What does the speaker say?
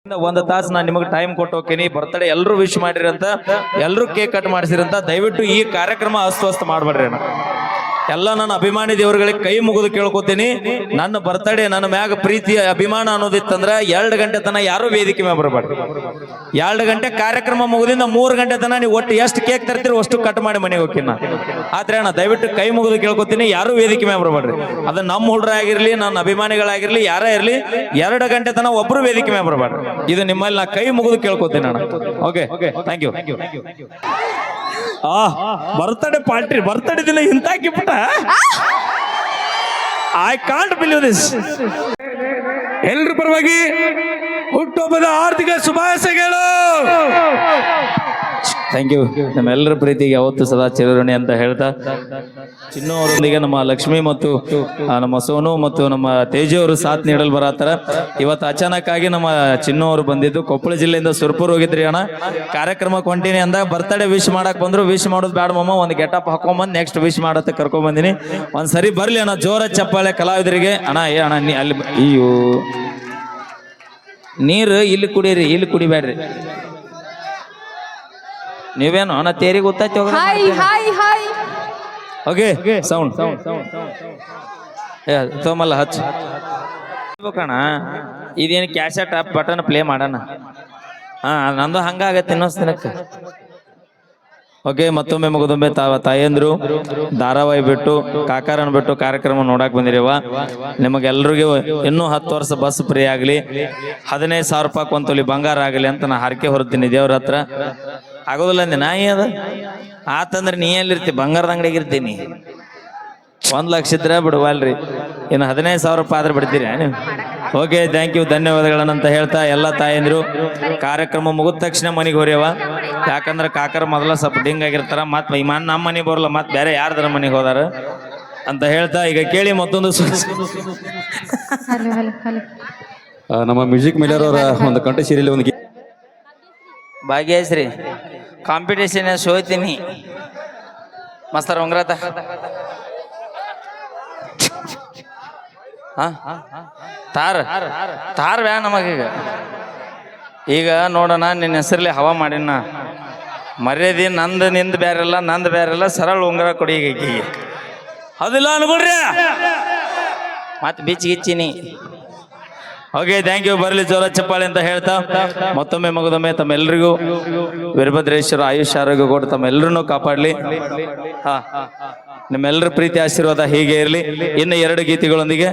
ಒಂದು ತಾಸು ನಾನು ನಿಮಗೆ ಟೈಮ್ ಕೊಟ್ಟು ಹೋಗ್ತೀನಿ. ಬರ್ತಡೇ ಎಲ್ಲರೂ ವಿಶ್ ಮಾಡಿರಿ ಅಂತ, ಎಲ್ಲರೂ ಕೇಕ್ ಕಟ್ ಮಾಡಿಸಿರಿ ಅಂತ. ದಯವಿಟ್ಟು ಈ ಕಾರ್ಯಕ್ರಮ ಅಸ್ತವ್ಯಸ್ತ ಮಾಡಬೇಡ್ರಿ ಅಣ್ಣ. ಎಲ್ಲ ನನ್ನ ಅಭಿಮಾನಿ ದೇವರುಗಳಿಗೆ ಕೈ ಮುಗಿದು ಕೇಳ್ಕೊತೀನಿ. ನನ್ನ ಬರ್ತಡೇ ನನ್ನ ಮ್ಯಾಗ ಪ್ರೀತಿ ಅಭಿಮಾನ ಅನ್ನೋದಿತ್ತಂದ್ರ 2 ಗಂಟೆ ತನ ಯಾರು ವೇದಿಕೆ ಮ್ಯಾಗ ಬರಬಾರ್ದು. 2 ಗಂಟೆ ಕಾರ್ಯಕ್ರಮ ಮುಗಿದಿಂದ 3 ಗಂಟೆ ತನ ನೀವು ಒಟ್ಟು ಎಷ್ಟು ಕೇಕ್ ತರ್ತೀರಿ ಅಷ್ಟು ಕಟ್ ಮಾಡಿ ಮನೆಗೆ ಹೋಗ್ತೀನಿ. ಆದ್ರೆ ಅಣ್ಣ ದಯವಿಟ್ಟು ಕೈ ಮುಗಿದು ಕೇಳ್ಕೊತೀನಿ, ಯಾರು ವೇದಿಕೆ ಮ್ಯಾಗ ಬರಬಾರ್ರಿ. ಅದು ನಮ್ಮ ಹುಡ್ರ ಆಗಿರ್ಲಿ, ನನ್ನ ಅಭಿಮಾನಿಗಳಾಗಿರ್ಲಿ, ಯಾರೇ ಇರ್ಲಿ, 2 ಗಂಟೆ ತನ ಒಬ್ರು ವೇದಿಕೆ ಮ್ಯಾಗ ಬರಬಾರ್ದು. ಇದು ನಿಮ್ಮಲ್ಲಿ ನಾ ಕೈ ಮುಗಿದು ಕೇಳ್ಕೊತೀನಿ ಅಣ್ಣ. Okay, thank you. ಬರ್ತಡೇ ದಿನ ಇಂತಾಕಿ ಬಿಟ್ಟ. I can't believe this. ಎಲ್ರ ಪರವಾಗಿ ಹುಟ್ಟುಹಬ್ಬದ ಆರ್ಥಿಕ ಶುಭಾಶಯಗಳು. Thank you. ನಮ್ಮೆಲ್ಲರ ಪ್ರೀತಿಗೆ ಯಾವತ್ತು ಸದಾ ಚಿರಋಣಿ ಅಂತ ಹೇಳ್ತಾ, ಚಿನ್ನು ಅವರೊಂದಿಗೆ ನಮ್ಮ ಲಕ್ಷ್ಮಿ ಮತ್ತು ನಮ್ಮ ಸೋನು ಮತ್ತು ನಮ್ಮ ತೇಜು ಅವರು ಸಾಥ್ ನೀಡಲು ಬರತ್ತಾರ. ಇವತ್ತು ಅಚಾನಕ್ ಆಗಿ ನಮ್ಮ ಚಿನ್ನು ಅವರು ಬಂದಿದ್ದು ಕೊಪ್ಪಳ ಜಿಲ್ಲೆಯಿಂದ ಸುರ್ಪುರ್ ಹೋಗಿದ್ರಿ ಅಣ್ಣ. ಕಾರ್ಯಕ್ರಮ ಕೊಂಟಿನಿ ಅಂದಾಗ ಬರ್ತಡೇ ವಿಶ್ ಮಾಡಕ್ ಬಂದ್ರು. ವಿಶ್ ಮಾಡೋದು ಬೇಡ ಮಮ್ಮ, ಒಂದು ಗೆಟಪ್ ಹಾಕೊಂಬಂದು ನೆಕ್ಸ್ಟ್ ವಿಶ್ ಮಾಡತ್ತೆ ಕರ್ಕೊಂಡ್ ಬಂದಿನಿ. ಒಂದ್ಸರಿ ಬರ್ಲಿ ಅಣ್ಣ, ಜೋರ ಚಪ್ಪಾಳೆ ಕಲಾವಿದರಿಗೆ. ಅಣ್ಣ ಅಣ್ಣ ಅಲ್ಲಿ ಅಯ್ಯೋ ನೀರು ಇಲ್ಲಿ ಕುಡೀರಿ, ಇಲ್ಲಿ ಕುಡಿಬೇಡ್ರಿ. ನೀವೇನು ಅಣ್ಣ ತೇರಿಗೆ ಗೊತ್ತಾಯ್ತು. ಓಕೆ, ಸೌಂಡ್ ತೋಮಲ್ಲ ಹಚ್ಚ ಕಣ. ಇದೇನು ಕ್ಯಾಸೆಟ್ ಬಟನ್ ಪ್ಲೇ ಮಾಡೋಣ. ಹಾ, ನಂದು ಹಂಗಾಗತ್ತೆ ಇನ್ನೊಂದು ದಿನಕ್ಕೆ. ಓಕೆ, ಮತ್ತೊಮ್ಮೆ ಮಗದೊಮ್ಮೆ ತಾಯಂದ್ರು ಧಾರಾವಾಹಿ ಬಿಟ್ಟು ಕಾಕಾರನ್ ಬಿಟ್ಟು ಕಾರ್ಯಕ್ರಮ ನೋಡಕ್ ಬಂದಿರಿವ. ನಿಮಗೆಲ್ರಿಗೂ ಇನ್ನೂ 10 ವರ್ಷ ಬಸ್ ಫ್ರೀ ಆಗಲಿ, 15,000 ರೂಪಾಯಿ ಒಂದು ತೊಲಿ ಬಂಗಾರ ಆಗಲಿ ಅಂತ ನಾ ಹರಕೆ ಹೊರತೀನಿ ದೇವ್ರ ಹತ್ರ. ಆಗೋದಿಲ್ಲ ಅಂದೆ ನಾ. ಅದ ಆತಂದ್ರೆ ನೀ ಎಲ್ಲಿರ್ತಿ? ಬಂಗಾರದ ಅಂಗಡಿಗೆ ಇರ್ತೀನಿ. 1 ಲಕ್ಷ ಇದ್ರೆ ಬಿಡುವಲ್ರಿ, ಇನ್ನು 15,000 ರೂಪಾಯಿ ಆದ್ರೆ ಬಿಡ್ತೀರಿ ನೀವು. ಓಕೆ, ಥ್ಯಾಂಕ್ ಯು, ಧನ್ಯವಾದಗಳನ್ನಂತ ಹೇಳ್ತಾ ಎಲ್ಲ ತಾಯಂದ್ರು ಕಾರ್ಯಕ್ರಮ ಮುಗಿದ ತಕ್ಷಣ ಮನೆಗೆ ಹೊರೆಯವ. ಯಾಕಂದ್ರೆ ಕಾಕರ ಮೊದಲ ಸ್ವಲ್ಪ ಡಿಂಗ್ ಆಗಿರ್ತಾರ. ಮತ್ತೆ ಇಮಾನ್ ನಮ್ಮ ಮನೆಗೆ ಬರಲ್ಲ, ಮತ್ತೆ ಬೇರೆ ಯಾರ್ದಾರ ಮನೆಗೆ ಹೋದಾರ ಅಂತ ಹೇಳ್ತಾ ಈಗ ಕೇಳಿ ಮತ್ತೊಂದು ನಮ್ಮ ಮ್ಯೂಸಿಕ್ ಮೇಲರ್ ಅವರ ಒಂದು ಕಂಠ ಸೀರಿಯಲ್ ಒಂದು ಭಾಗ್ಯಶ್ರೀ ಕಾಂಪಿಟೇಷನ್ ಸೋಯ್ತೀನಿ ಮಸ್ತರ ಉಂಗ್ರತ. ತಾರ್ ಬ್ಯಾ ನಮಗೀಗ. ಈಗ ನೋಡೋಣ, ನಿನ್ನ ಹೆಸರಲ್ಲಿ ಹವಾ ಮಾಡಿನ ಮರ್ಯಾದಿ ನಂದು ನಿಂದು ಬೇರೆಲ್ಲ, ನಂದು ಬೇರೆಲ್ಲ. ಸರಳ ಉಂಗ್ರ ಕೊಡಿ ಈಗ. ಅದಿಲ್ಲ ಅನ್ಕೊಡ್ರಿ, ಮತ್ತೆ ಬೀಚ್ ಗಿಚ್ಚಿನಿ. Okay, thank you. ಬರಲಿ ಜೋರ ಚಪ್ಪಾಳೆ ಅಂತ ಹೇಳ್ತಾ ಮತ್ತೊಮ್ಮೆ ಮಗದೊಮ್ಮೆ ತಮ್ಮೆಲ್ಲರಿಗೂ ವೀರಭದ್ರೇಶ್ವರ ಆಯುಷ್ಯ ಆರೋಗ್ಯ ಕೊಟ್ಟು ತಮ್ಮೆಲ್ಲರನ್ನೂ ಕಾಪಾಡಲಿ. ನಿಮ್ಮೆಲ್ಲರ ಪ್ರೀತಿ ಆಶೀರ್ವಾದ ಹೀಗೆ ಇರಲಿ. ಇನ್ನು 2 ಗೀತೆಗಳೊಂದಿಗೆ